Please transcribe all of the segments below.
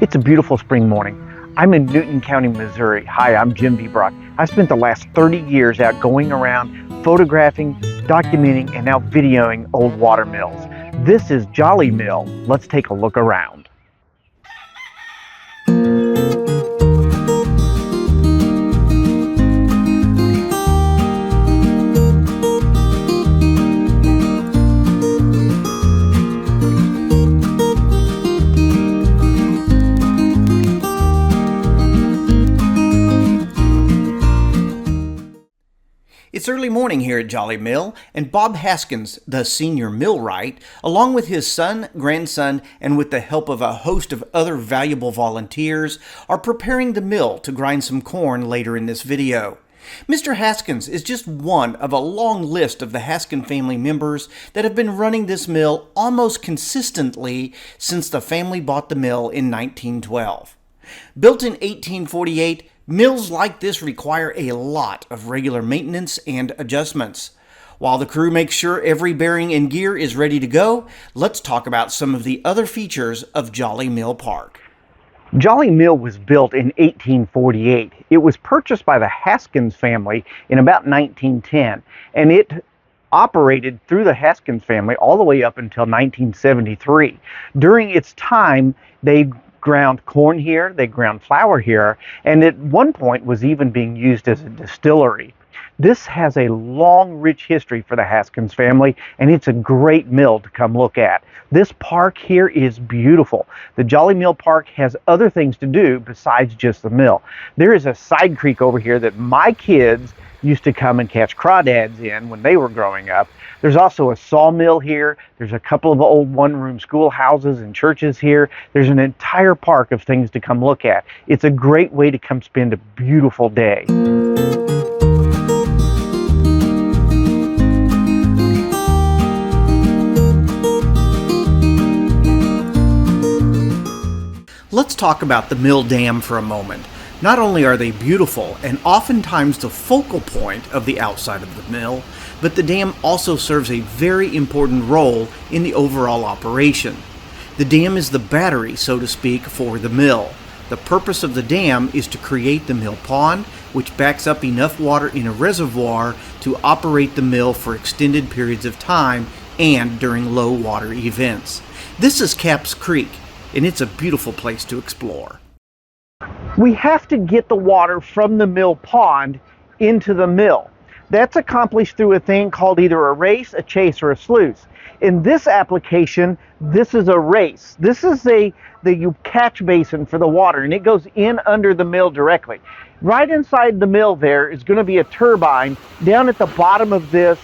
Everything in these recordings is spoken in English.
It's a beautiful spring morning. I'm in Newton County, Missouri. Hi, I'm Jim Viebrock. I spent the last 30 years out going around photographing, documenting, and now videoing old water mills. This is Jolly Mill. Let's take a look around. It's early morning here at Jolly Mill, and Bob Haskins, the senior millwright, along with his son, grandson, and with the help of a host of other valuable volunteers, are preparing the mill to grind some corn later in this video. Mr. Haskins is just one of a long list of the Haskin family members that have been running this mill almost consistently since the family bought the mill in 1912. Built in 1848, mills like this require a lot of regular maintenance and adjustments. While the crew makes sure every bearing and gear is ready to go, let's talk about some of the other features of Jolly Mill Park. Jolly Mill was built in 1848. It was purchased by the Haskins family in about 1910, and it operated through the Haskins family all the way up until 1973. During its time, they ground corn here, they ground flour here, and at one point was even being used as a distillery. This has a long, rich history for the Haskins family, and it's a great mill to come look at. This park here is beautiful. The Jolly Mill Park has other things to do besides just the mill. There is a side creek over here that my kids used to come and catch crawdads in when they were growing up. There's also a sawmill here. There's a couple of old one-room schoolhouses and churches here. There's an entire park of things to come look at. It's a great way to come spend a beautiful day. Let's talk about the mill dam for a moment. Not only are they beautiful and oftentimes the focal point of the outside of the mill, but the dam also serves a very important role in the overall operation. The dam is the battery, so to speak, for the mill. The purpose of the dam is to create the mill pond, which backs up enough water in a reservoir to operate the mill for extended periods of time and during low water events. This is Capps Creek, and it's a beautiful place to explore. We have to get the water from the mill pond into the mill. That's accomplished through a thing called either a race, a chase, or a sluice. In this application, this is a race. This is the catch basin for the water, and it goes in under the mill directly. Right inside the mill there is going to be a turbine down at the bottom of this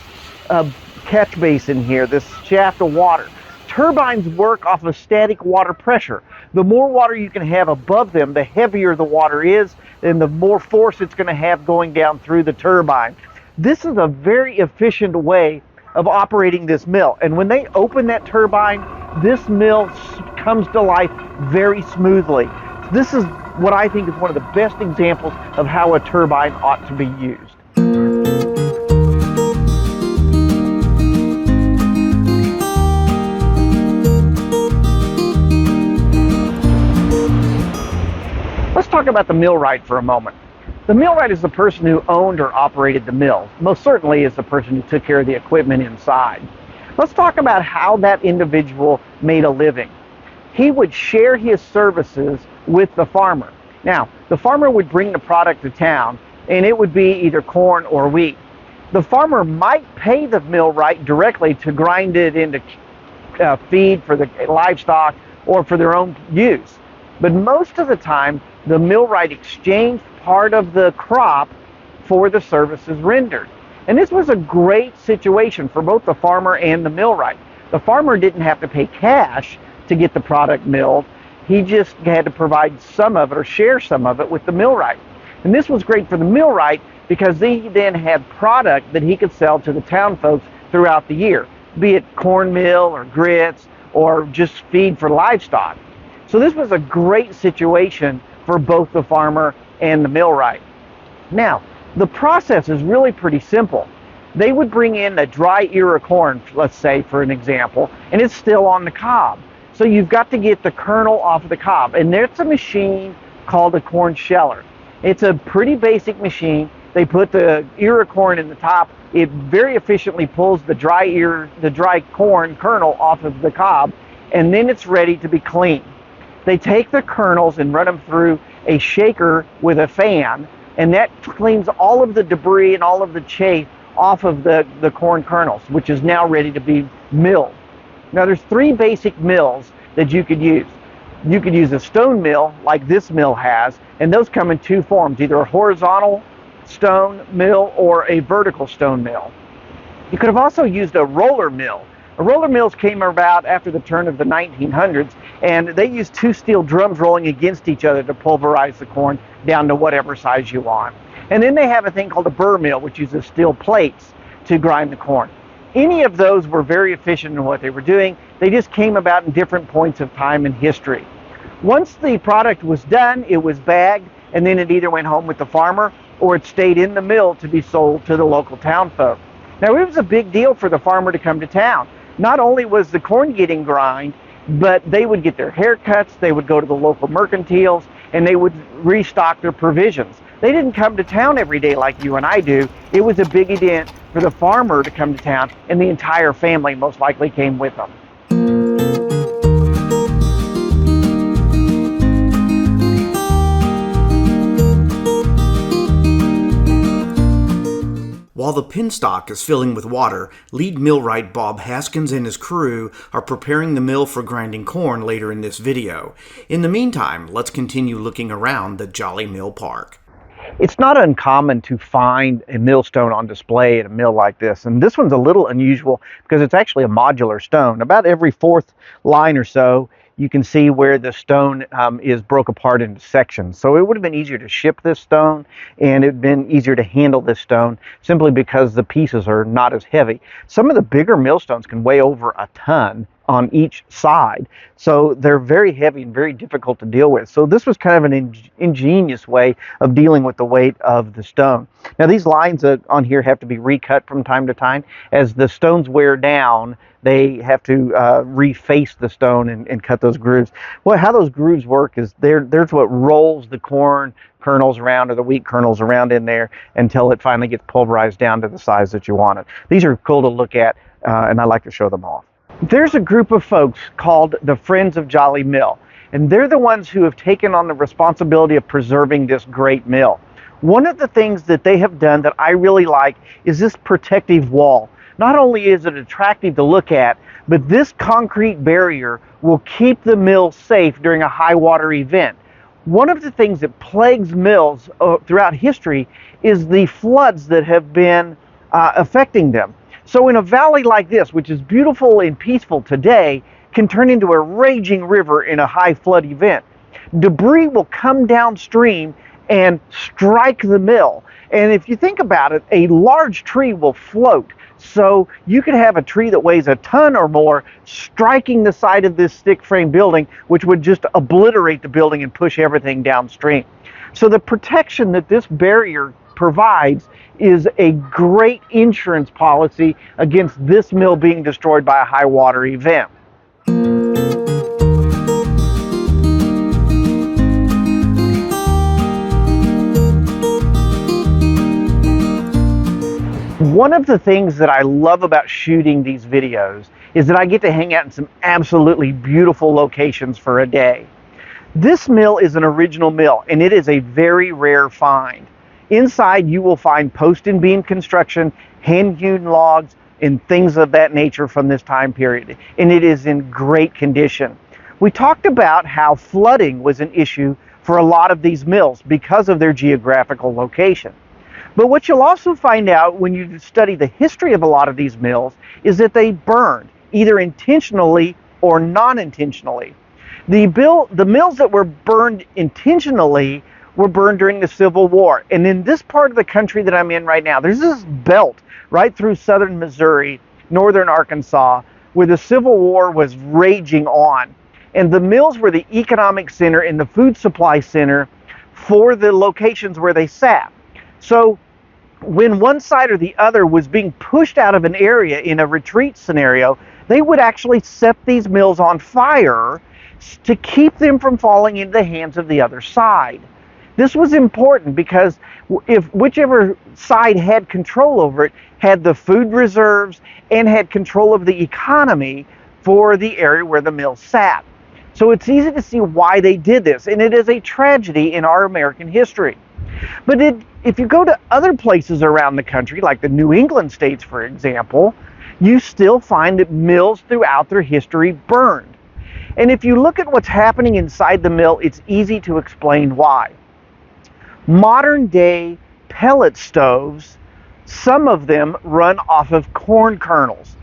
catch basin here, this shaft of water. Turbines work off of static water pressure. The more water you can have above them, the heavier the water is, and the more force it's going to have going down through the turbine. This is a very efficient way of operating this mill. And when they open that turbine, this mill comes to life very smoothly. This is what I think is one of the best examples of how a turbine ought to be used. Let's talk about the millwright for a moment. The millwright is the person who owned or operated the mill. Most certainly is the person who took care of the equipment inside. Let's talk about how that individual made a living. He would share his services with the farmer. Now, the farmer would bring the product to town, and it would be either corn or wheat. The farmer might pay the millwright directly to grind it into feed for the livestock or for their own use. But most of the time, the millwright exchanged part of the crop for the services rendered. And this was a great situation for both the farmer and the millwright. The farmer didn't have to pay cash to get the product milled. He just had to provide some of it or share some of it with the millwright. And this was great for the millwright because he then had product that he could sell to the town folks throughout the year, be it cornmeal or grits or just feed for livestock. So this was a great situation for both the farmer and the millwright. Now, the process is really pretty simple. They would bring in a dry ear of corn, let's say, for an example, and it's still on the cob. So you've got to get the kernel off of the cob, and there's a machine called a corn sheller. It's a pretty basic machine. They put the ear of corn in the top. It very efficiently pulls the dry corn kernel off of the cob, and then it's ready to be cleaned. They take the kernels and run them through a shaker with a fan, and that cleans all of the debris and all of the chaff off of the corn kernels, which is now ready to be milled. Now there's three basic mills that you could use. You could use a stone mill like this mill has, and those come in two forms, either a horizontal stone mill or a vertical stone mill. You could have also used a roller mill. Roller mills came about after the turn of the 1900s, and they used two steel drums rolling against each other to pulverize the corn down to whatever size you want. And then they have a thing called a Burr mill, which uses steel plates to grind the corn. Any of those were very efficient in what they were doing. They just came about in different points of time in history. Once the product was done, it was bagged, and then it either went home with the farmer or it stayed in the mill to be sold to the local town folk. Now, it was a big deal for the farmer to come to town. Not only was the corn getting grind, but they would get their haircuts, they would go to the local mercantiles, and they would restock their provisions. They didn't come to town every day like you and I do. It was a big event for the farmer to come to town, and the entire family most likely came with them. While the penstock is filling with water, lead millwright Bob Haskins and his crew are preparing the mill for grinding corn later in this video. In the meantime, let's continue looking around the Jolly Mill Park. It's not uncommon to find a millstone on display at a mill like this, and this one's a little unusual because it's actually a modular stone. About every fourth line or so, you can see where the stone is broke apart into sections. So it would have been easier to ship this stone, and it would have been easier to handle this stone simply because the pieces are not as heavy. Some of the bigger millstones can weigh over a ton on each side, so they're very heavy and very difficult to deal with. So this was kind of an ingenious way of dealing with the weight of the stone. Now these lines on here have to be recut from time to time. As the stones wear down, they have to reface the stone and cut those grooves. Well, how those grooves work is there's what rolls the corn kernels around or the wheat kernels around in there until it finally gets pulverized down to the size that you want it. These are cool to look at, and I like to show them off. There's a group of folks called the Friends of Jolly Mill, and they're the ones who have taken on the responsibility of preserving this great mill. One of the things that they have done that I really like is this protective wall. Not only is it attractive to look at, but this concrete barrier will keep the mill safe during a high water event. One of the things that plagues mills throughout history is the floods that have been affecting them. So in a valley like this, which is beautiful and peaceful today, can turn into a raging river in a high flood event. Debris will come downstream and strike the mill. And if you think about it, a large tree will float. So you could have a tree that weighs a ton or more striking the side of this stick frame building, which would just obliterate the building and push everything downstream. So the protection that this barrier provides is a great insurance policy against this mill being destroyed by a high water event. One of the things that I love about shooting these videos is that I get to hang out in some absolutely beautiful locations for a day. This mill is an original mill, and it is a very rare find. Inside you will find post and beam construction, hand-hewn logs, and things of that nature from this time period, and it is in great condition. We talked about how flooding was an issue for a lot of these mills because of their geographical location. But what you'll also find out when you study the history of a lot of these mills is that they burned, either intentionally or non-intentionally. The mills that were burned intentionally were burned during the Civil War. And in this part of the country that I'm in right now, there's this belt right through southern Missouri, northern Arkansas, where the Civil War was raging on. And the mills were the economic center and the food supply center for the locations where they sat. So when one side or the other was being pushed out of an area in a retreat scenario, they would actually set these mills on fire to keep them from falling into the hands of the other side. This was important because if whichever side had control over it had the food reserves and had control of the economy for the area where the mill sat. So it's easy to see why they did this, and it is a tragedy in our American history. But if you go to other places around the country, like the New England states, for example, you still find that mills throughout their history burned. And if you look at what's happening inside the mill, it's easy to explain why. Modern day pellet stoves, some of them run off of corn kernels.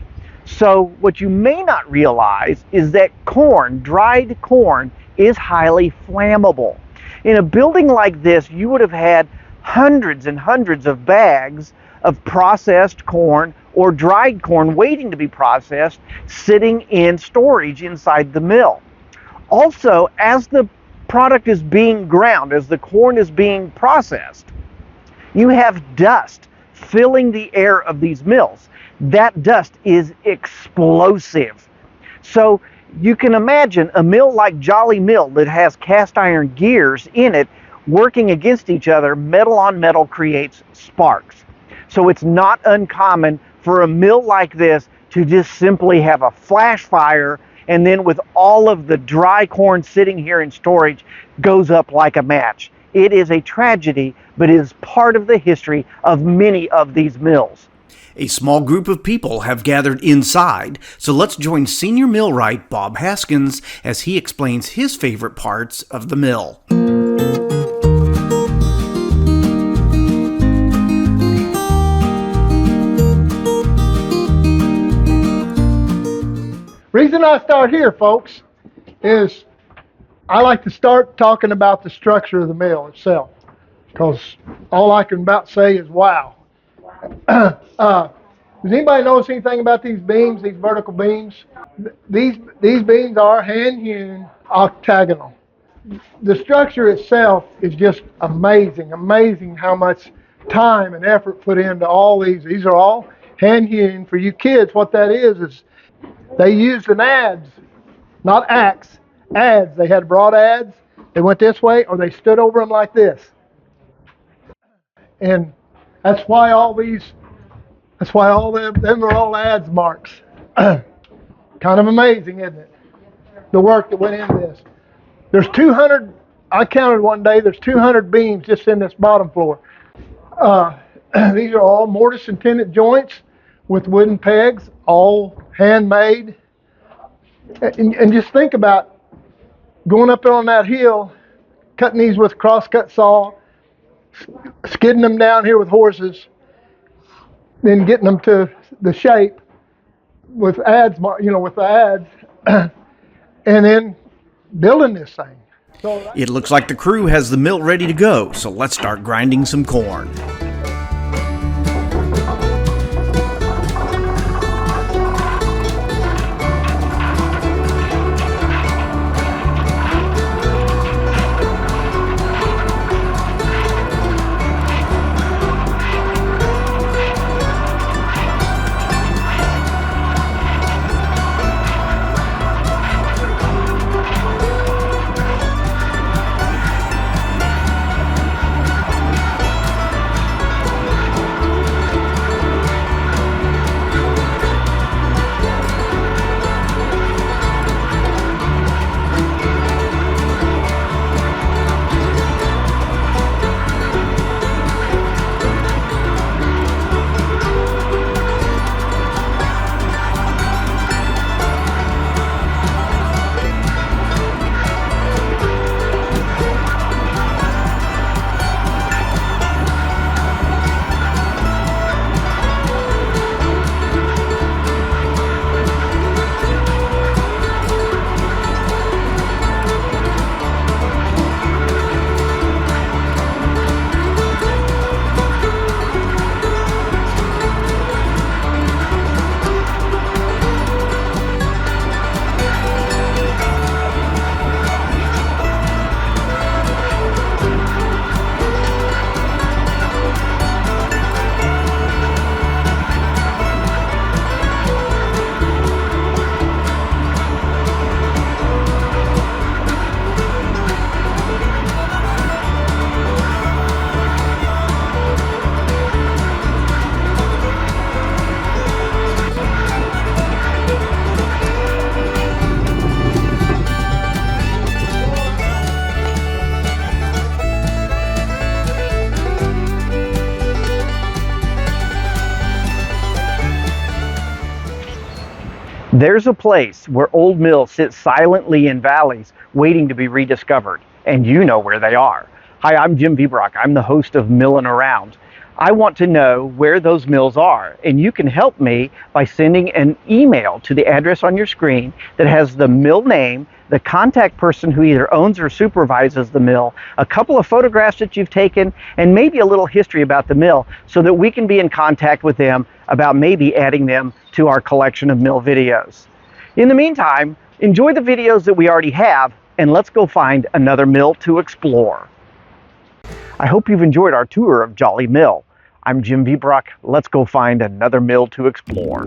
So what you may not realize is that corn, dried corn, is highly flammable. In a building like this, you would have had hundreds and hundreds of bags of processed corn or dried corn waiting to be processed, sitting in storage inside the mill. Also, as the product is being ground, as the corn is being processed, you have dust filling the air of these mills. That dust is explosive. So you can imagine a mill like Jolly Mill that has cast iron gears in it working against each other. Metal on metal creates sparks. So it's not uncommon for a mill like this to just simply have a flash fire, and then with all of the dry corn sitting here in storage, goes up like a match. It is a tragedy, but it is part of the history of many of these mills. A small group of people have gathered inside, so let's join senior millwright Bob Haskins as he explains his favorite parts of the mill. Reason I start here, folks, is I like to start talking about the structure of the mill itself, because all I can about say is wow. Does anybody notice anything about these beams, these vertical beams? These beams are hand-hewn octagonal. The structure itself is just amazing, amazing how much time and effort put into all these. These are all hand-hewn. For you kids, what that is they used an adze, not axe, adze. They had broad adze. They went this way, or they stood over them like this. And that's why all them are all adze marks. Kind of amazing, isn't it? The work that went into this. There's 200, I counted one day, there's 200 beams just in this bottom floor. These are all mortise and tenon joints with wooden pegs, all handmade. And just think about going up there on that hill, cutting these with a crosscut saw, skidding them down here with horses, then getting them to the shape with adze, with the adze, and then building this thing. It looks like the crew has the mill ready to go, so let's start grinding some corn. There's a place where old mills sit silently in valleys waiting to be rediscovered, and you know where they are. Hi, I'm Jim Viebrock. I'm the host of Millin' Around. I want to know where those mills are, and you can help me by sending an email to the address on your screen that has the mill name, the contact person who either owns or supervises the mill, a couple of photographs that you've taken, and maybe a little history about the mill so that we can be in contact with them about maybe adding them to our collection of mill videos. In the meantime, enjoy the videos that we already have, and let's go find another mill to explore. I hope you've enjoyed our tour of Jolly Mill. I'm Jim Viebrock. Let's go find another mill to explore.